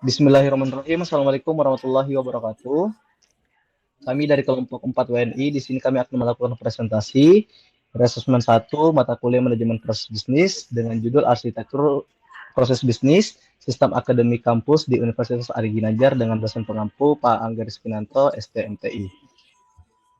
Bismillahirrahmanirrahim. Assalamualaikum warahmatullahi wabarakatuh. Kami dari kelompok 4 WNI, di sini kami akan melakukan presentasi Resesmen 1 mata kuliah manajemen proses bisnis dengan judul Arsitektur Proses Bisnis Sistem Akademik Kampus di Universitas Ari Ginanjar dengan dosen pengampu Pak Angga Rizkinanto, STMTI.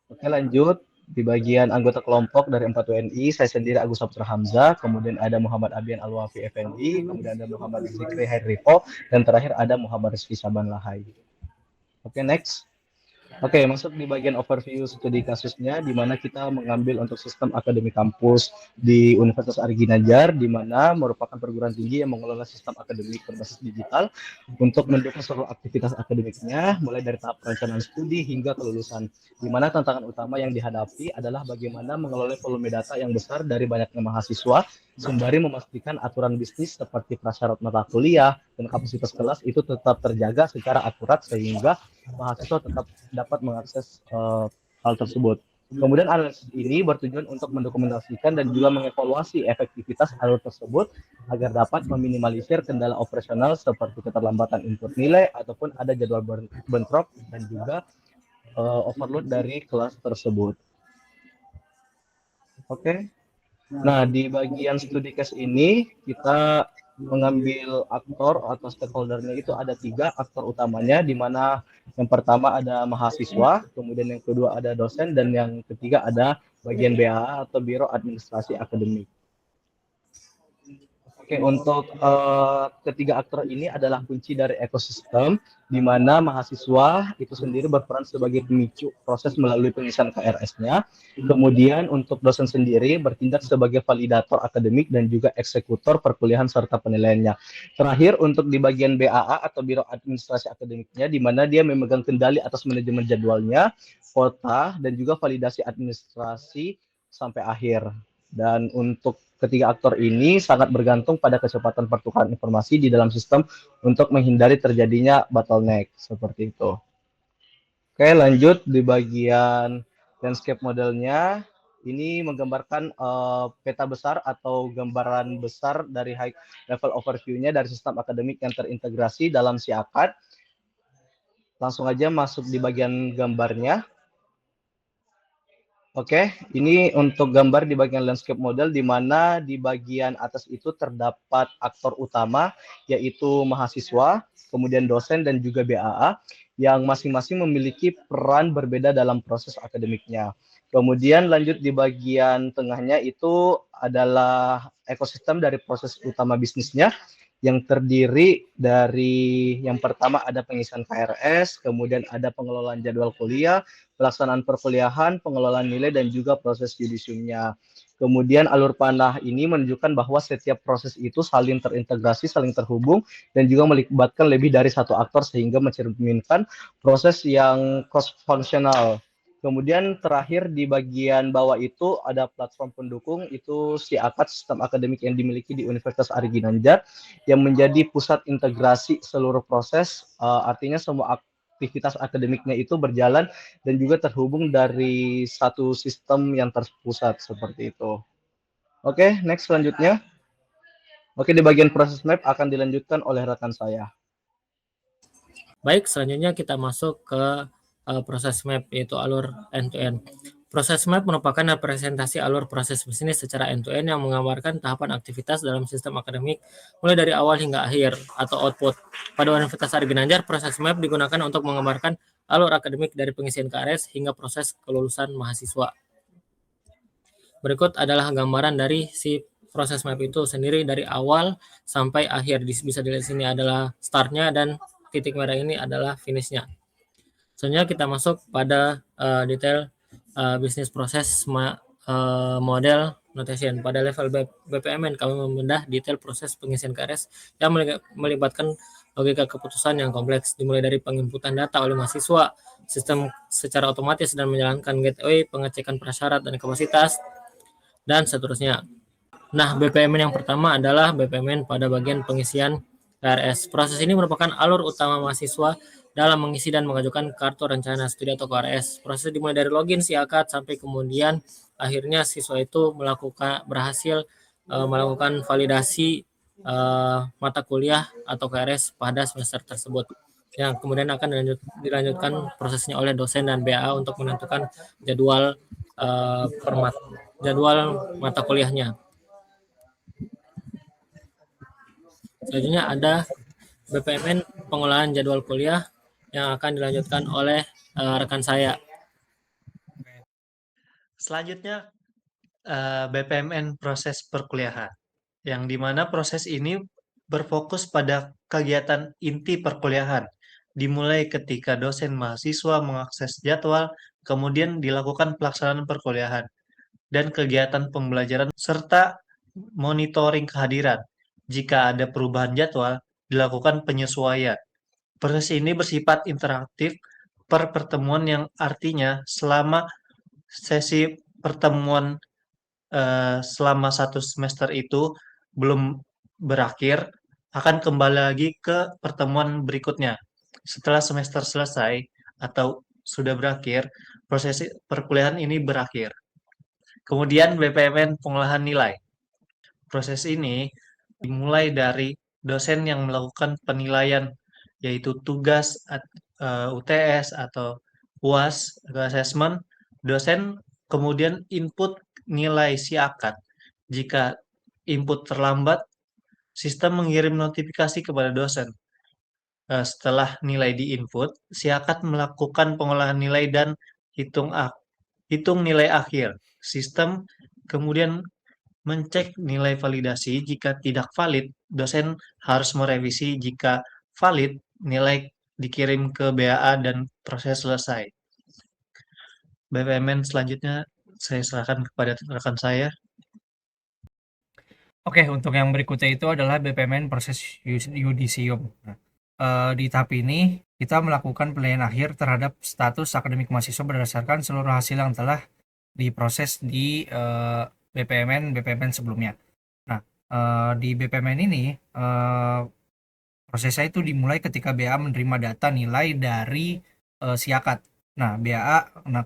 Oke, lanjut. Di bagian anggota kelompok dari 4 WNI, saya sendiri Agus Saputra Hamzah, kemudian ada Muhammad Abian Alwafi Effendi, kemudian ada Muhammad Zikri Hairipo, dan terakhir ada Muhammad Rizky Saban Lahai. Oke, next. Oke, masuk di bagian overview studi kasusnya, di mana kita mengambil untuk sistem akademik kampus di Universitas Ari Ginanjar, di mana merupakan perguruan tinggi yang mengelola sistem akademik berbasis digital untuk mendukung seluruh aktivitas akademiknya, mulai dari tahap perencanaan studi hingga kelulusan. Di mana tantangan utama yang dihadapi adalah bagaimana mengelola volume data yang besar dari banyaknya mahasiswa, sembari memastikan aturan bisnis seperti prasyarat mata kuliah dan kapasitas kelas itu tetap terjaga secara akurat sehingga mahasiswa tetap dapat mengakses hal tersebut. Kemudian analisis ini bertujuan untuk mendokumentasikan dan juga mengevaluasi efektivitas alur tersebut agar dapat meminimalisir kendala operasional seperti keterlambatan input nilai ataupun ada jadwal bentrok dan juga overload dari kelas tersebut. Oke. Nah, di bagian studi case ini kita mengambil aktor atau stakeholdernya itu ada 3 aktor utamanya, di mana yang pertama ada mahasiswa, kemudian yang kedua ada dosen, dan yang ketiga ada bagian BAA atau Biro Administrasi Akademik. Oke, untuk ketiga aktor ini adalah kunci dari ekosistem, di mana mahasiswa itu sendiri berperan sebagai pemicu proses melalui pengisian KRS-nya. Kemudian untuk dosen sendiri bertindak sebagai validator akademik dan juga eksekutor perkuliahan serta penilaiannya. Terakhir, untuk di bagian BAA atau Biro Administrasi Akademiknya, di mana dia memegang kendali atas manajemen jadwalnya, kuota, dan juga validasi administrasi sampai akhir. Dan untuk ketiga aktor ini sangat bergantung pada kecepatan pertukaran informasi di dalam sistem untuk menghindari terjadinya bottleneck seperti itu. Oke, lanjut di bagian landscape modelnya. Ini menggambarkan peta besar atau gambaran besar dari high level overview-nya dari sistem akademik yang terintegrasi dalam SIAKAD. Langsung aja masuk di bagian gambarnya. Oke, ini untuk gambar di bagian landscape model, di mana di bagian atas itu terdapat aktor utama, yaitu mahasiswa, kemudian dosen, dan juga BAA, yang masing-masing memiliki peran berbeda dalam proses akademiknya. Kemudian lanjut di bagian tengahnya itu adalah ekosistem dari proses utama bisnisnya, yang terdiri dari yang pertama ada pengisian KRS, kemudian ada pengelolaan jadwal kuliah, pelaksanaan perkuliahan, pengelolaan nilai, dan juga proses yudisiumnya. Kemudian alur panah ini menunjukkan bahwa setiap proses itu saling terintegrasi, saling terhubung, dan juga melibatkan lebih dari satu aktor sehingga mencerminkan proses yang cross-functional. Kemudian terakhir di bagian bawah itu ada platform pendukung, itu SIAKAD, sistem akademik yang dimiliki di Universitas Ari Ginanjar, yang menjadi pusat integrasi seluruh proses, artinya semua aktivitas akademiknya itu berjalan dan juga terhubung dari satu sistem yang terpusat seperti itu. Oke, next selanjutnya. Oke, di bagian proses map akan dilanjutkan oleh rekan saya. Baik, selanjutnya kita masuk ke proses map, yaitu alur end-to-end. Proses map merupakan representasi alur proses bisnis secara end-to-end yang menggambarkan tahapan aktivitas dalam sistem akademik mulai dari awal hingga akhir atau output. Pada Universitas Ari Ginanjar, proses map digunakan untuk menggambarkan alur akademik dari pengisian KRS hingga proses kelulusan mahasiswa. Berikut adalah gambaran dari si proses map itu sendiri dari awal sampai akhir. Bisa dilihat sini adalah startnya dan titik merah ini adalah finishnya. Selanjutnya kita masuk pada detail bisnis proses model notation. Pada level BPMN kami membedah detail proses pengisian KRS yang melibatkan logika keputusan yang kompleks, dimulai dari penginputan data oleh mahasiswa, sistem secara otomatis dan menjalankan gateway, pengecekan prasyarat dan kapasitas, dan seterusnya. Nah, BPMN yang pertama adalah BPMN pada bagian pengisian KRS. Proses ini merupakan alur utama mahasiswa dalam mengisi dan mengajukan kartu rencana studi atau KRS. Proses dimulai dari login SIAKAD sampai kemudian akhirnya siswa itu berhasil melakukan validasi mata kuliah atau KRS pada semester tersebut. Yang kemudian akan dilanjutkan prosesnya oleh dosen dan BA untuk menentukan jadwal jadwal mata kuliahnya. Selanjutnya ada BPMN pengolahan jadwal kuliah yang akan dilanjutkan oleh rekan saya. Selanjutnya BPMN proses perkuliahan, yang dimana proses ini berfokus pada kegiatan inti perkuliahan, dimulai ketika dosen mahasiswa mengakses jadwal, kemudian dilakukan pelaksanaan perkuliahan, dan kegiatan pembelajaran serta monitoring kehadiran. Jika ada perubahan jadwal, dilakukan penyesuaian. Proses ini bersifat interaktif per pertemuan, yang artinya selama sesi pertemuan selama satu semester itu belum berakhir, akan kembali lagi ke pertemuan berikutnya. Setelah semester selesai atau sudah berakhir, proses perkuliahan ini berakhir. Kemudian BPMN pengolahan nilai. Proses ini dimulai dari dosen yang melakukan penilaian, yaitu tugas UTS atau UAS atau assessment. Dosen kemudian input nilai si akad. Jika input terlambat, sistem mengirim notifikasi kepada dosen. Setelah nilai diinput, si akad melakukan pengolahan nilai dan hitung nilai akhir. Sistem kemudian mencek nilai validasi. Jika tidak valid, dosen harus merevisi. Jika valid, nilai dikirim ke BAA dan proses selesai. BPMN selanjutnya saya serahkan kepada rekan saya. Oke, untuk yang berikutnya itu adalah BPMN proses yudisium. Nah, di tahap ini kita melakukan penilaian akhir terhadap status akademik mahasiswa berdasarkan seluruh hasil yang telah diproses di BPMN sebelumnya. Nah, di BPMN ini prosesnya itu dimulai ketika BA menerima data nilai dari si akad. Nah,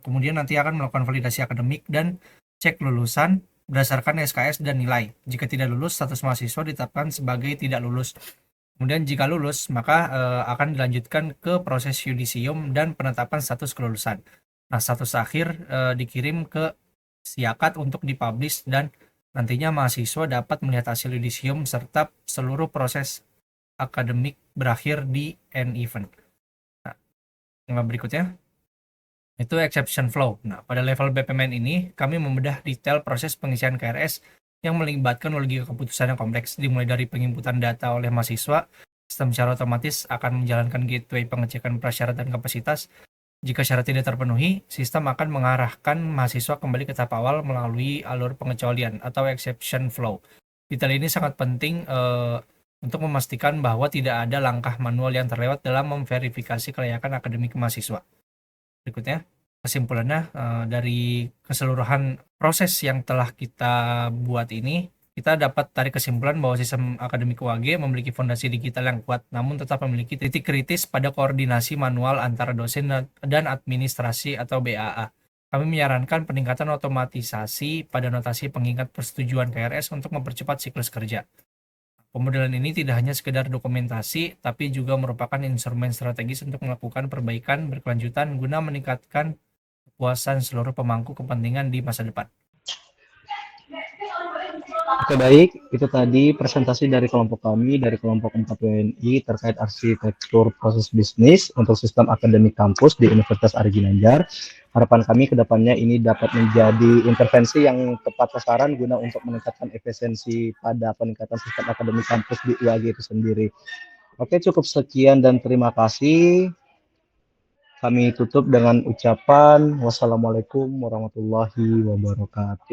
kemudian nanti akan melakukan validasi akademik dan cek lulusan berdasarkan SKS dan nilai. Jika tidak lulus, status mahasiswa ditetapkan sebagai tidak lulus. Kemudian jika lulus, maka akan dilanjutkan ke proses yudisium dan penetapan status kelulusan. Nah, status akhir dikirim ke si akad untuk dipublish, dan nantinya mahasiswa dapat melihat hasil yudisium serta seluruh proses akademik berakhir di end event. Nah, yang berikutnya itu exception flow. Nah, pada level BPMN ini, kami membedah detail proses pengisian KRS yang melibatkan logika keputusan yang kompleks, dimulai dari penginputan data oleh mahasiswa. Sistem secara otomatis akan menjalankan gateway pengecekan prasyarat dan kapasitas. Jika syarat tidak terpenuhi, sistem akan mengarahkan mahasiswa kembali ke tahap awal melalui alur pengecualian atau exception flow. Detail ini sangat penting untuk memastikan bahwa tidak ada langkah manual yang terlewat dalam memverifikasi kelayakan akademik mahasiswa. Berikutnya, kesimpulannya dari keseluruhan proses yang telah kita buat ini, kita dapat tarik kesimpulan bahwa sistem akademik UAG memiliki fondasi digital yang kuat, namun tetap memiliki titik kritis pada koordinasi manual antara dosen dan administrasi atau BAA. Kami menyarankan peningkatan otomatisasi pada notasi pengingat persetujuan KRS untuk mempercepat siklus kerja. Pemodelan ini tidak hanya sekedar dokumentasi, tapi juga merupakan instrumen strategis untuk melakukan perbaikan berkelanjutan guna meningkatkan kepuasan seluruh pemangku kepentingan di masa depan. Oke, baik, itu tadi presentasi dari kelompok kami, dari kelompok 4 WNI terkait arsitektur proses bisnis untuk sistem akademik kampus di Universitas Ari Ginanjar. Harapan kami ke depannya ini dapat menjadi intervensi yang tepat sasaran guna untuk meningkatkan efisiensi pada peningkatan sistem akademik kampus di UAG itu sendiri. Oke, cukup sekian dan terima kasih. Kami tutup dengan ucapan wassalamualaikum warahmatullahi wabarakatuh.